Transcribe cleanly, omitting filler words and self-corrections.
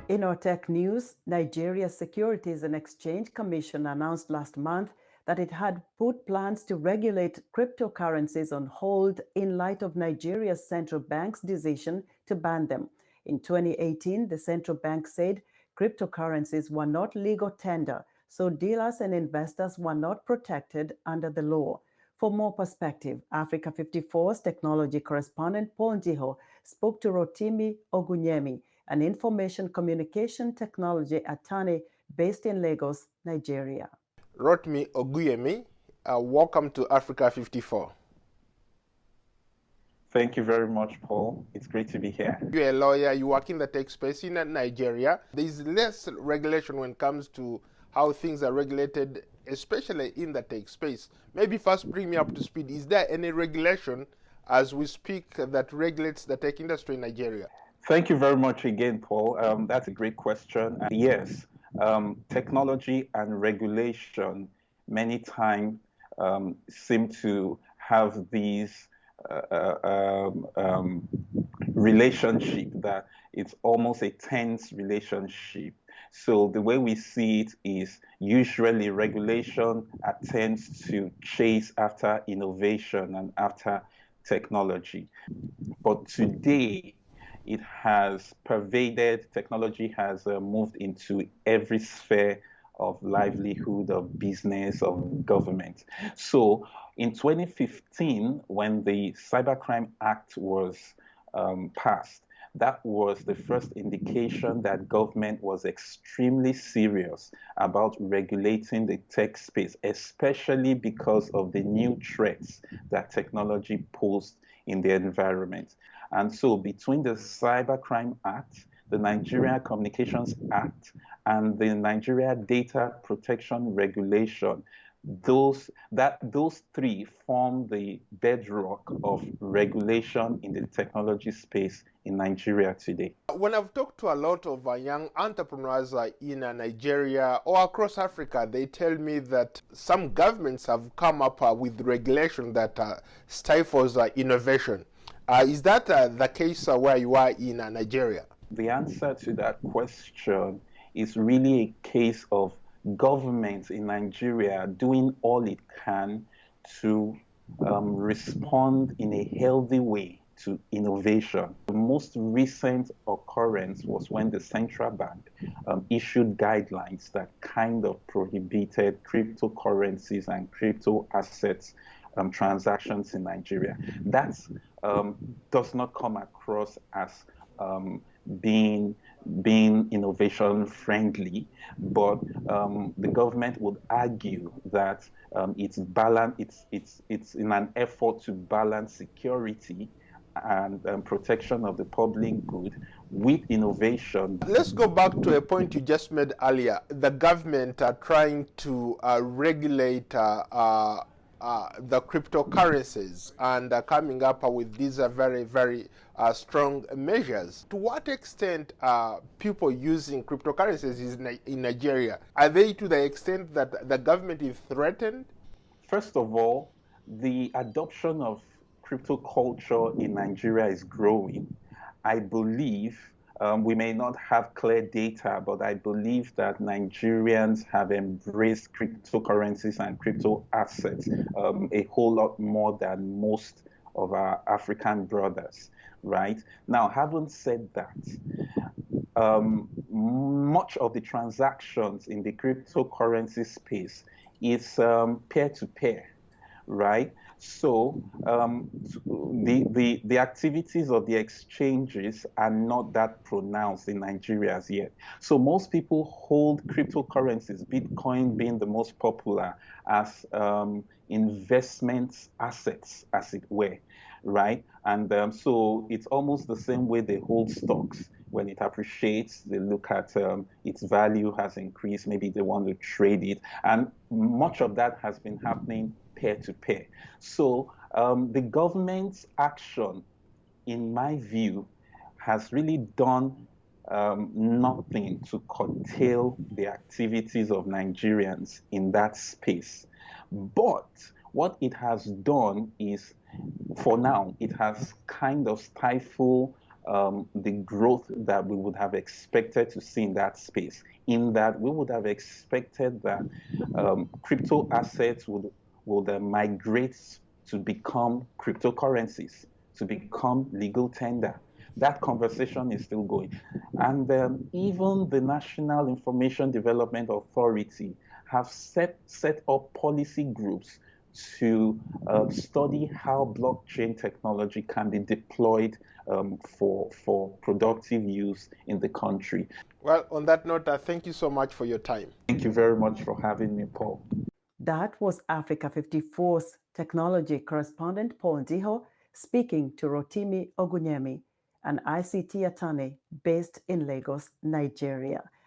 In our tech news, Nigeria's Securities and Exchange Commission announced last month that it had put plans to regulate cryptocurrencies on hold in light of Nigeria's central bank's decision to ban them. In 2018, the central bank said cryptocurrencies were not legal tender, so dealers and investors were not protected under the law. For more perspective, Africa 54's technology correspondent Paul Ndiho spoke to Rotimi Ogunyemi, an information communication technology attorney based in Lagos, Nigeria. Rotimi Ogunyemi, welcome to Africa 54. Thank you very much, Paul. It's great to be here. You're a lawyer, you work in the tech space in Nigeria. There's less regulation when it comes to how things are regulated, especially in the tech space. Maybe first bring me up to speed. Is there any regulation as we speak that regulates the tech industry in Nigeria? Thank you very much again, Paul. That's a great question. Yes, technology and regulation many times seem to have these relationship that it's almost a tense relationship. So the way we see it is usually regulation attempts to chase after innovation and after technology. But today, it has pervaded, technology has moved into every sphere of livelihood, of business, of government. So in 2015, when the Cybercrime Act was passed, that was the first indication that government was extremely serious about regulating the tech space, especially because of the new threats that technology posed in the environment. And so between the Cybercrime Act, the Nigeria Communications Act, and the Nigeria Data Protection Regulation, those three form the bedrock of regulation in the technology space in Nigeria today. When I've talked to a lot of young entrepreneurs in Nigeria or across Africa, they tell me that some governments have come up with regulation that stifles innovation. Is that the case where you are in Nigeria? The answer to that question is really a case of government in Nigeria doing all it can to respond in a healthy way to innovation. The most recent occurrence was when the central bank issued guidelines that kind of prohibited cryptocurrencies and crypto assets transactions in Nigeria. That does not come across as being innovation friendly, but the government would argue that it's in an effort to balance security and protection of the public good with innovation. Let's go back to a point you just made earlier. The government are trying to regulate the cryptocurrencies and coming up with these very, very strong measures. To what extent are people using cryptocurrencies in Nigeria? Are they to the extent that the government is threatened? First of all, the adoption of crypto culture in Nigeria is growing. I believe we may not have clear data, but I believe that Nigerians have embraced cryptocurrencies and crypto assets a whole lot more than most of our African brothers, right? Now, having said that, much of the transactions in the cryptocurrency space is peer-to-peer, right? So the activities of the exchanges are not that pronounced in Nigeria as yet. So most people hold cryptocurrencies, Bitcoin being the most popular, as investment assets, as it were, right? And so it's almost the same way they hold stocks. When it appreciates, they look at its value has increased, maybe they want to trade it. And much of that has been happening peer-to-peer. So the government's action, in my view, has really done nothing to curtail the activities of Nigerians in that space. But what it has done is, for now, it has kind of stifled the growth that we would have expected to see in that space, in that we would have expected that crypto assets would migrate to become cryptocurrencies, to become legal tender. That conversation is still going. And even the National Information Development Authority have set up policy groups to study how blockchain technology can be deployed for productive use in the country. Well, on that note, thank you so much for your time. Thank you very much for having me, Paul. That was Africa 54's Technology Correspondent Paul Ndiho speaking to Rotimi Ogunyemi, an ICT attorney based in Lagos, Nigeria.